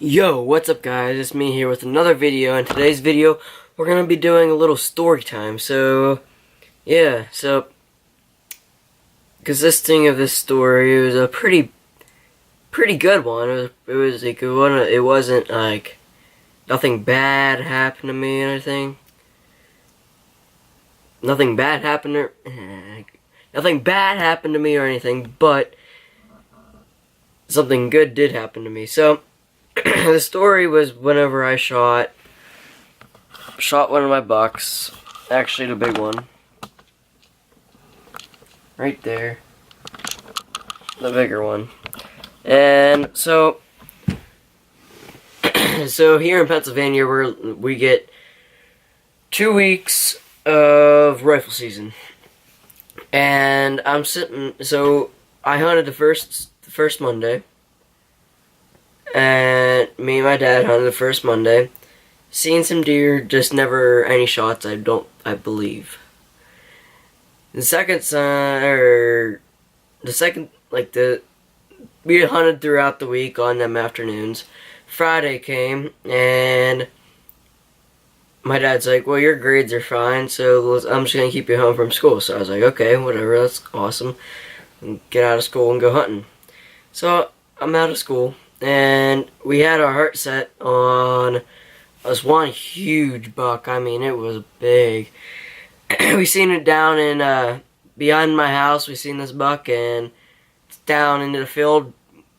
Yo, what's up guys? It's me here with another video. In today's video, we're going to be doing a little story time. So, yeah, consisting of this story, it was a pretty good one. It wasn't like nothing bad happened to me or anything. Nothing bad happened to me or anything, but something good did happen to me. So, the story was whenever I shot one of my bucks, actually the big one, right there, the bigger one, and so here in Pennsylvania we get 2 weeks of rifle season, and so I hunted the first Monday. And me and my dad hunted the first Monday. Seen some deer, just never any shots, I believe. We hunted throughout the week on them afternoons. Friday came, and my dad's like, well, your grades are fine, so I'm just going to keep you home from school. So I was like, okay, whatever, that's awesome. Get out of school and go hunting. So I'm out of school. And we had our heart set on this one huge buck. I mean, it was big. We seen it down in behind my house. We seen this buck, and it's down into the field.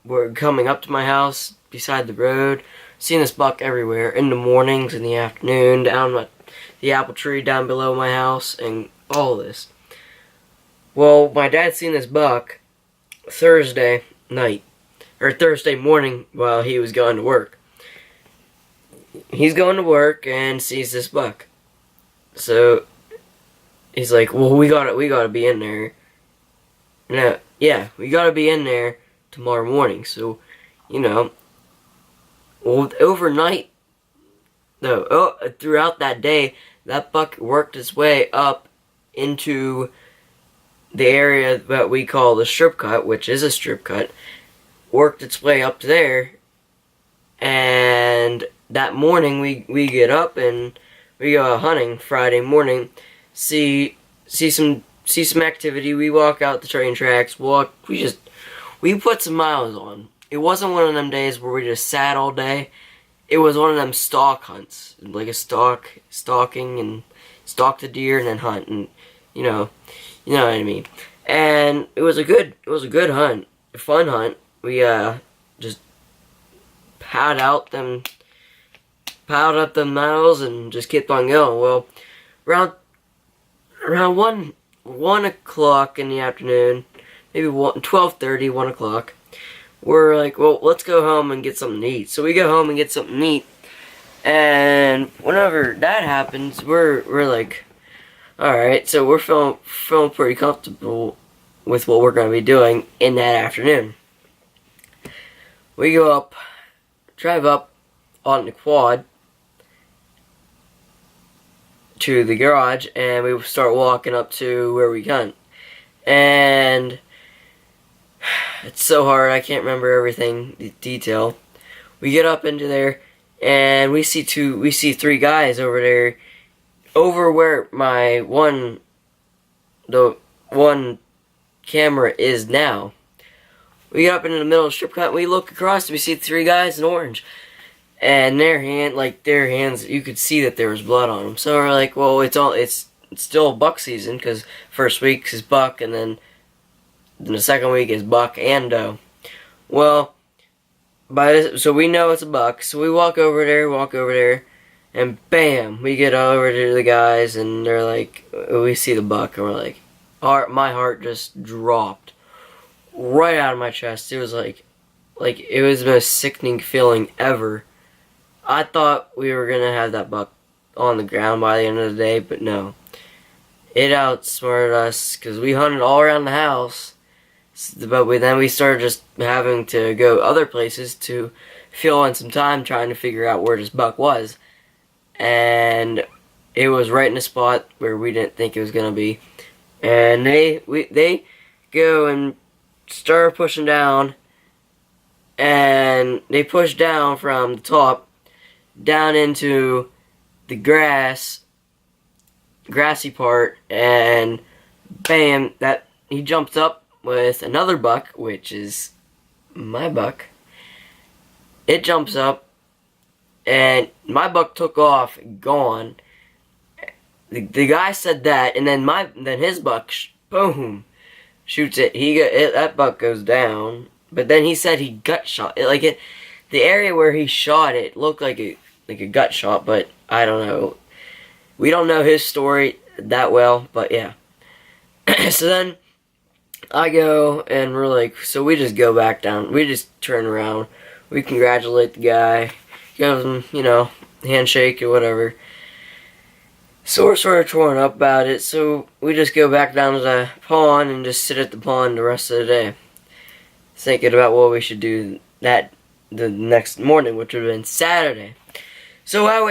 We're coming up to my house beside the road. Seen this buck everywhere in the mornings, in the afternoon, down the apple tree down below my house, and all this. Well, my dad seen this buck Thursday night. Or Thursday morning while he was going to work. He's going to work and sees this buck. So he's like, well, we gotta be in there. No, yeah, we gotta be in there tomorrow morning. So, well, overnight, throughout that day, that buck worked its way up into the area that we call the strip cut, which is a strip cut. Worked its way up there, and that morning we get up and we go out hunting Friday morning. See some activity. We walk out the train tracks. We put some miles on. It wasn't one of them days where we just sat all day. It was one of them stalk hunts, like a stalking and stalk the deer and then hunt, and you know what I mean. And it was a good hunt, a fun hunt. We just piled up them miles and just kept on going. Well, around 1 o'clock in the afternoon, maybe 12:30, 1 o'clock, we're like, well, let's go home and get something to eat. So we go home and get something to eat, and whenever that happens, we're like, all right. So we're feeling pretty comfortable with what we're going to be doing in that afternoon. We drive up on the quad to the garage, and we start walking up to where we hunt. And it's so hard, I can't remember everything, the detail. We get up into there, and we see 3 guys over there, over where the one camera is now. We get up into the middle of the strip cut, and we look across, and we see 3 guys in orange. And their hands, you could see that there was blood on them. So we're like, well, it's still buck season, because first week is buck, and then the second week is buck and doe. Well, so we know it's a buck, so we walk over there, and bam, we get over to the guys, and they're like, we see the buck, and we're like, my heart just dropped right out of my chest. It was like it was the most sickening feeling ever. I thought we were gonna have that buck on the ground by the end of the day, but no. It outsmarted us, because we hunted all around the house, but then we started just having to go other places to fill in some time trying to figure out where this buck was. And it was right in a spot where we didn't think it was gonna be. And they go and start pushing down, and they pushed down from the top down into the grassy part, and bam, that he jumps up with another buck, which is my buck. It jumps up, and my buck took off, gone. The guy said that, and then his buck, boom, shoots it. That buck goes down, but then he said he gut shot it. The area where he shot it looked like a gut shot, but I don't know. We don't know his story that well, but yeah. So then I go, and we're like, so we just go back down. We just turn around. We congratulate the guy, give him, handshake or whatever. So we're sort of torn up about it, so we just go back down to the pond and just sit at the pond the rest of the day, thinking about what we should do the next morning, which would have been Saturday. So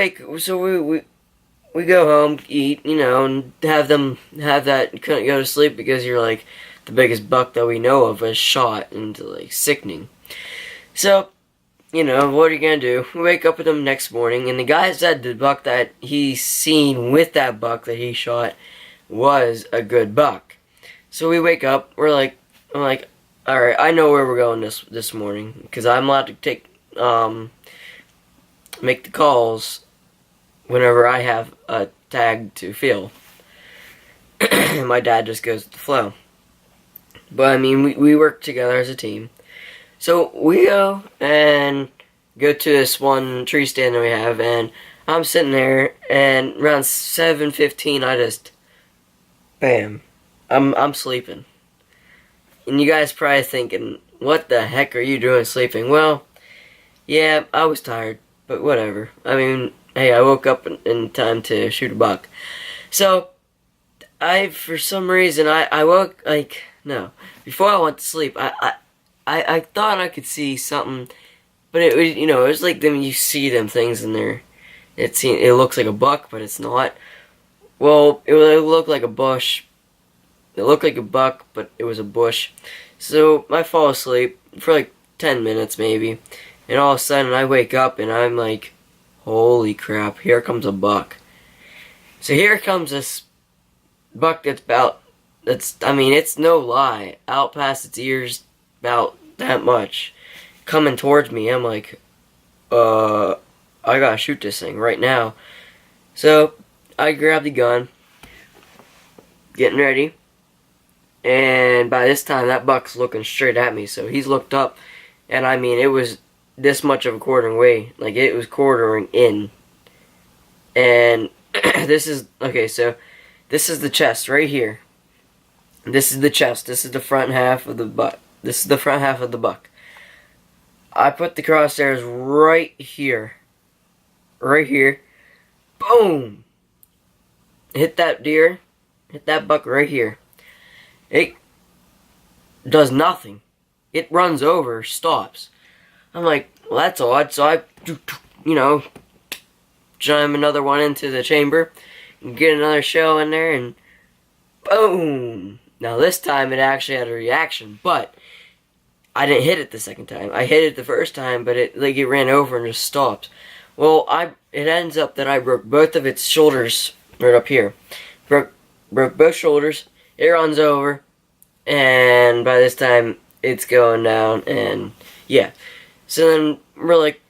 we go home, eat, and have that. Couldn't go to sleep because you're like, the biggest buck that we know of was shot into like sickening. So, what are you gonna do? We wake up with him next morning, and the guy said the buck that he seen with that buck that he shot was a good buck. So we wake up, I'm like, alright, I know where we're going this morning, because I'm allowed to make the calls whenever I have a tag to fill. My dad just goes with the flow. But, I mean, we work together as a team. So, we go to this one tree stand that we have, and I'm sitting there, and around 7:15, I just, bam, I'm sleeping. And you guys probably thinking, what the heck are you doing sleeping? Well, yeah, I was tired, but whatever. I mean, hey, I woke up in time to shoot a buck. So, for some reason, I woke, before I went to sleep, I thought I could see something, but it was, it was like them, you see them things in there. It looks like a buck, but it's not. Well, it looked like a bush. It looked like a buck, but it was a bush. So, I fall asleep for like 10 minutes maybe, and all of a sudden I wake up and I'm like, holy crap, here comes a buck. So here comes this buck it's no lie, out past its ears about that much, coming towards me. I'm like, I gotta shoot this thing right now. So I grab the gun, getting ready, and by this time that buck's looking straight at me. So he's looked up, and I mean, it was this much of a quartering way, like it was quartering in. And this is the chest right here. This is the chest. This is the front half of the buck. This is the front half of the buck. I put the crosshairs right here. Right here. Boom! Hit that deer. Hit that buck right here. It does nothing. It runs over, stops. I'm like, well, that's odd. So I, jam another one into the chamber, and get another shell in there, and boom! Now this time it actually had a reaction, but I didn't hit it the second time. I hit it the first time, but it ran over and just stopped. Well, it ends up that I broke both of its shoulders right up here. Broke both shoulders. It runs over, and by this time it's going down, and yeah. So then we're like,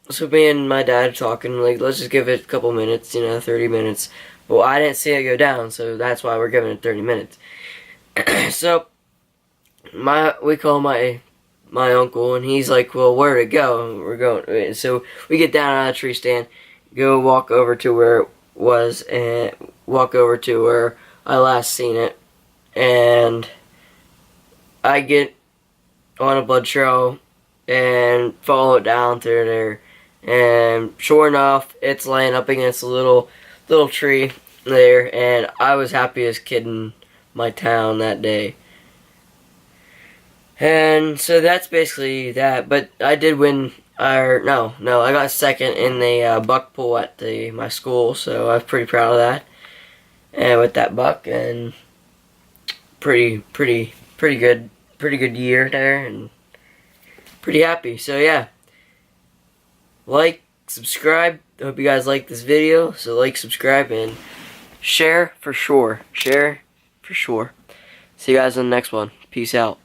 so me and my dad talking, like, let's just give it a couple minutes, 30 minutes. Well, I didn't see it go down, so that's why we're giving it 30 minutes. So we call my uncle, and he's like, well, where'd it go? We're going. So we get down on the tree stand, walk over to where it was, and walk over to where I last seen it, and I get on a blood trail and follow it down through there, and sure enough, it's laying up against a little tree there, and I was happiest kid in my town that day. And so that's basically that. But I did win. I got second in the buck pool at my school, so I was pretty proud of that. And with that buck, and pretty good year there. And pretty happy. So yeah, like, subscribe. I hope you guys like this video. So like, subscribe, and share for sure. Share for sure. See you guys in the next one. Peace out.